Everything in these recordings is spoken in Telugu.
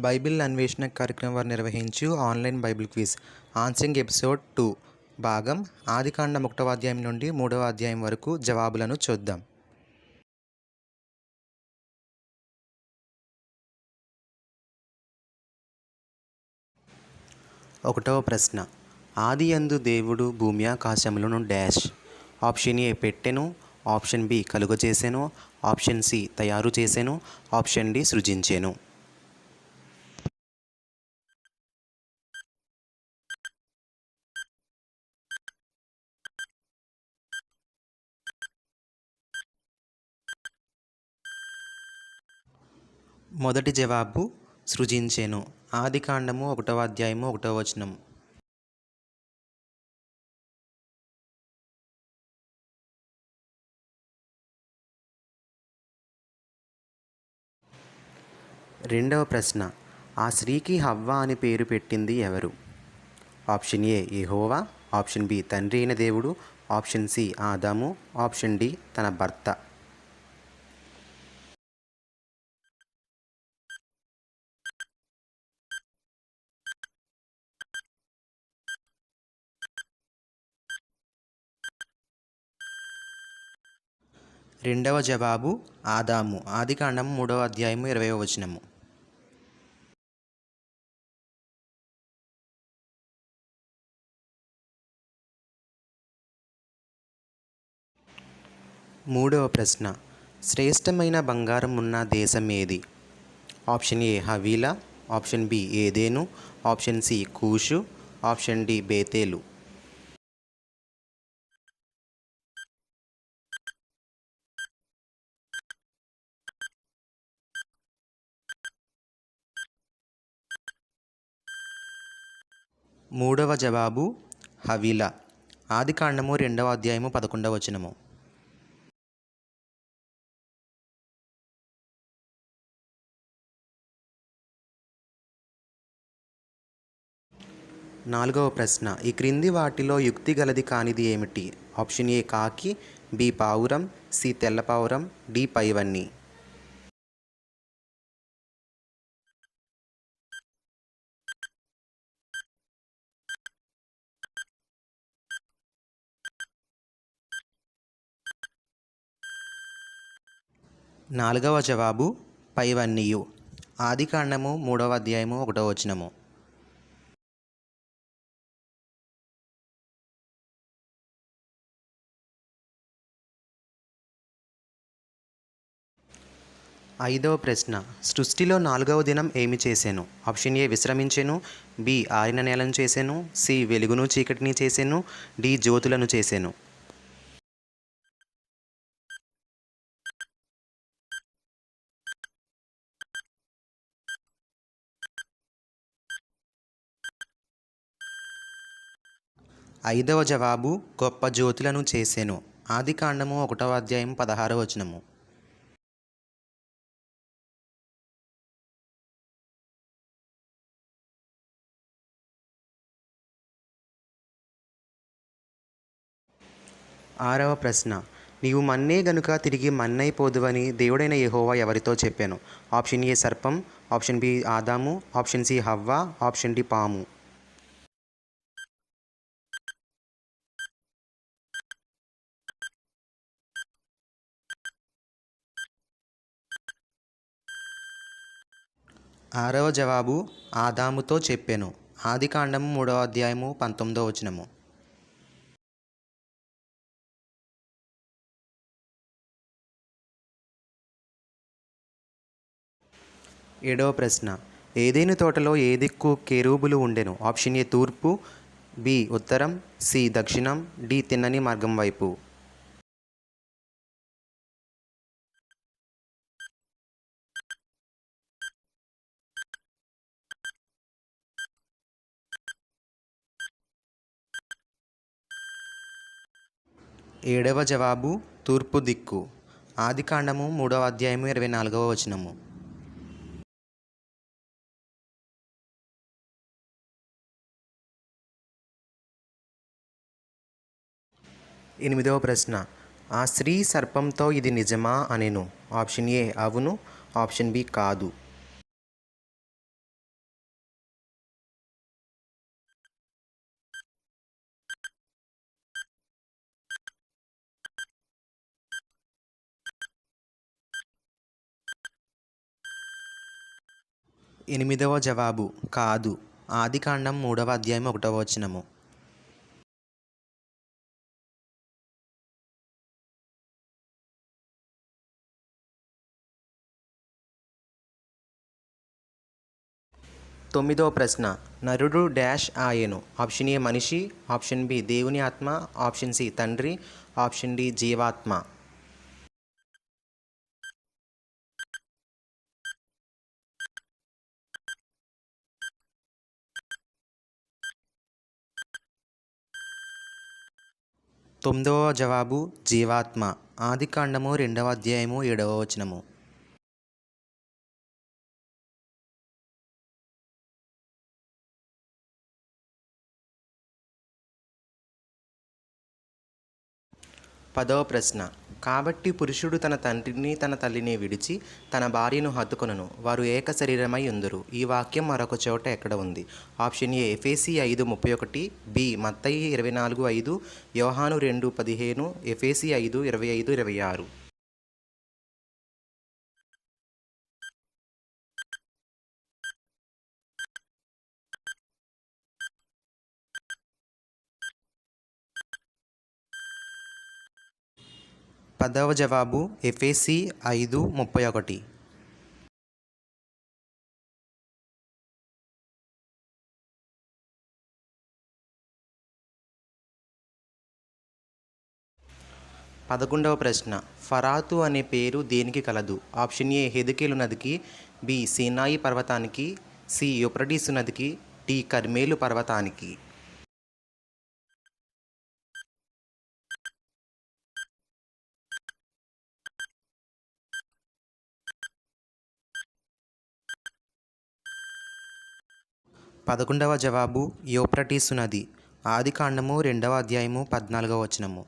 బైబిల్ అన్వేషణ కార్యక్రమం వారు నిర్వహించు online Bible quiz answering episode 2 భాగం ఆదికాండం 1వ అధ్యాయం నుండి 3వ అధ్యాయం వరకు జవాబులను చూద్దాం. ఒకటవ ప్రశ్న, ఆది యందు దేవుడు భూమి ఆకాశములను డాష్. ఆప్షన్ ఏ పెట్టెను, ఆప్షన్ బి కలుగజేసెను, ఆప్షన్ సి తయారు చేసెను, ఆప్షన్ డి సృజించెను. మొదటి జవాబు సృజించెను. ఆదికాండము 1వ అధ్యాయము 1వ వచనం. రెండవ ప్రశ్న, ఆ స్త్రీకి హవ్వ అని పేరు పెట్టింది ఎవరు? ఆప్షన్ ఏ యెహోవా, ఆప్షన్ బి తండ్రి అయిన దేవుడు, ఆప్షన్ సి ఆదాము, ఆప్షన్ డి తన భర్త. రెండవ జవాబు ఆదాము. ఆదికాండం 3వ అధ్యాయము 20వ వచనము. మూడవ ప్రశ్న, శ్రేష్టమైన బంగారం ఉన్న దేశం ఏది? Option A Havilah, option B Eden, option C Cush, option D Bethel. మూడవ జవాబు హవీలా. ఆదికాండము 2వ అధ్యాయము 11వ వచనము. నాలుగవ ప్రశ్న, ఈ క్రింది వాటిలో యుక్తి గలది కానిది ఏమిటి? ఆప్షన్ ఏ కాకి, బి పావురం, సి తెల్ల పావురం, డి పైవన్నీ. నాలుగవ జవాబు పైవన్నీయు. ఆదికాండము 3వ అధ్యాయము 1వ వచనము. ఐదవ ప్రశ్న, సృష్టిలో 4వ దినం ఏమి చేసెను? ఆప్షన్ ఏ విశ్రమించెను, బి ఆరిన నేలను చేసెను, సి వెలుగును చీకటిని చేసెను, డి జ్యోతులను చేసెను. ఐదవ జవాబు గొప్ప జ్యోతులను చేసెను. ఆదికాండము 1వ అధ్యాయం 16వ వచనము. ఆరవ ప్రశ్న, నీవు మన్నే గనుక తిరిగి మన్నైపోదువని దేవుడైన యెహోవా ఎవరితో చెప్పాను? ఆప్షన్ ఏ సర్పం, ఆప్షన్ బి ఆదాము, ఆప్షన్ సి హవ్వ, ఆప్షన్ డి పాము. ఆరవ జవాబు ఆదాముతో చెప్పెను. ఆదికాండము 3వ అధ్యాయము 19వ వచనము. ఏడవ ప్రశ్న, ఏదైనా తోటలో ఏ దిక్కు కెరూబులు ఉండెను? ఆప్షన్ ఏ తూర్పు, బి ఉత్తరం, సి దక్షిణం, డి తిన్నని మార్గం వైపు. ఏడవ జవాబు తూర్పు దిక్కు. ఆదికాండము 3వ అధ్యాయము 24వ వచనము. ఎనిమిదవ ప్రశ్న, ఆ స్త్రీ సర్పంతో ఇది నిజమా అనెను? ఆప్షన్ ఏ అవును, ఆప్షన్ బి కాదు. ఎనిమిదవ జవాబు కాదు. ఆదికాండం 3వ అధ్యాయం 1వ వచనము. తొమ్మిదవ ప్రశ్న, నరుడు డాష్ ఆయను. ఆప్షన్ ఏ మనిషి, ఆప్షన్ బి దేవుని ఆత్మ, ఆప్షన్ సి తండ్రి, ఆప్షన్ డి జీవాత్మ. తొమ్మిదవ జవాబు జీవాత్మ. ఆదికాండము 2వ అధ్యాయము 7వ వచనము. పదవ ప్రశ్న, కాబట్టి పురుషుడు తన తండ్రిని తన తల్లిని విడిచి తన భార్యను హత్తుకొనును, వారు ఏక శరీరమై ఉందురు. ఈ వాక్యం మరొక చోట ఎక్కడ ఉంది? ఆప్షన్ ఏ ఎఫెసీ 5:31, బి మత్తయి 24:5, యోహాను 2:15, ఎఫెసీ 5:25-26. పదవ జవాబు ఎఫెసీ 5:31. పదకొండవ ప్రశ్న, ఫరాతు అనే పేరు దేనికి కలదు? ఆప్షన్ ఏ హెదెకెలు నదికి, బి సీనాయి పర్వతానికి, సి యూఫ్రటీసు నదికి, డి కర్మేలు పర్వతానికి. పదకొండవ జవాబు యూఫ్రటీసు నది. ఆదికాండము 2వ అధ్యాయము 14వ వచనము.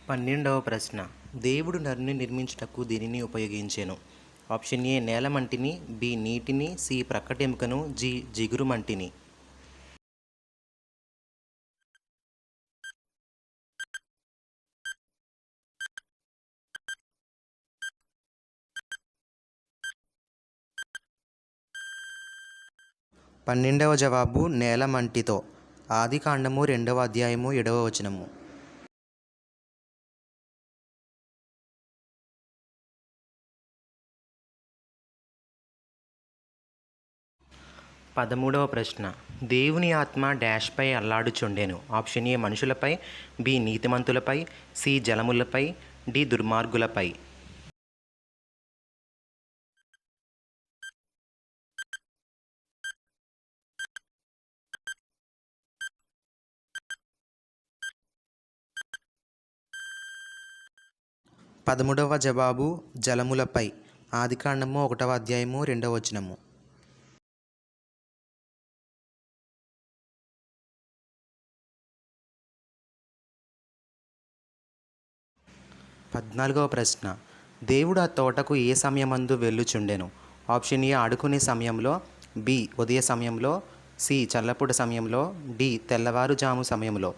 పన్నెండవ ప్రశ్న, దేవుడు నరుని నిర్మించుటకు దీనిని ఉపయోగించెను. ఆప్షన్ ఏ నేల మంటిని, బి నీటిని, సి ప్రక్కటెముకను, జి జిగురు మంటిని. పన్నెండవ జవాబు నేల మంటితో. ఆదికాండము 2వ అధ్యాయము 7వ వచనము. పదమూడవ ప్రశ్న, దేవుని ఆత్మ డాష్పై అల్లాడుచుండెను. ఆప్షన్ ఏ మనుషులపై, బి నీతిమంతులపై, సి జలములపై, డి దుర్మార్గులపై. పదమూడవ జవాబు జలములపై. ఆదికాండము 1వ అధ్యాయము 2వ వచనము. పద్నాలుగవ ప్రశ్న, దేవుడు ఆ తోటకు ఏ సమయమందు వెళ్ళుచుండెను? ఆప్షన్ ఏ ఆడుకునే సమయంలో, బి ఉదయ సమయంలో, సి చల్లపుట సమయంలో, డి తెల్లవారుజాము సమయంలో.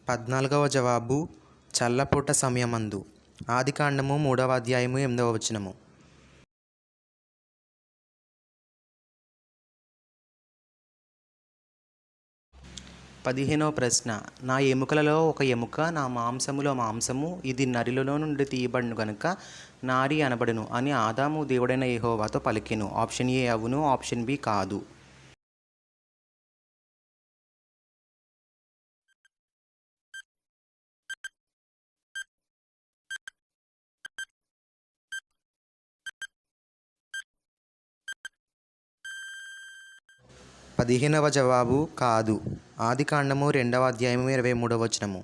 పద్నాలుగవ జవాబు చల్లపూట సమయమందు. ఆదికాండము 3వ అధ్యాయము 8వ వచనము. 15వ ప్రశ్న, నా ఎముకలలో ఒక ఎముక, నా మాంసములో మాంసము, ఇది నరిలో నుండి తీయబడును గనుక నారి అనబడును అని ఆదాము దేవుడైన యెహోవాతో పలికెను. ఆప్షన్ ఏ అవును, ఆప్షన్ బి కాదు. పదిహేనవ జవాబు కాదు. ఆదికాండము 2వ అధ్యాయము 23వ వచనము.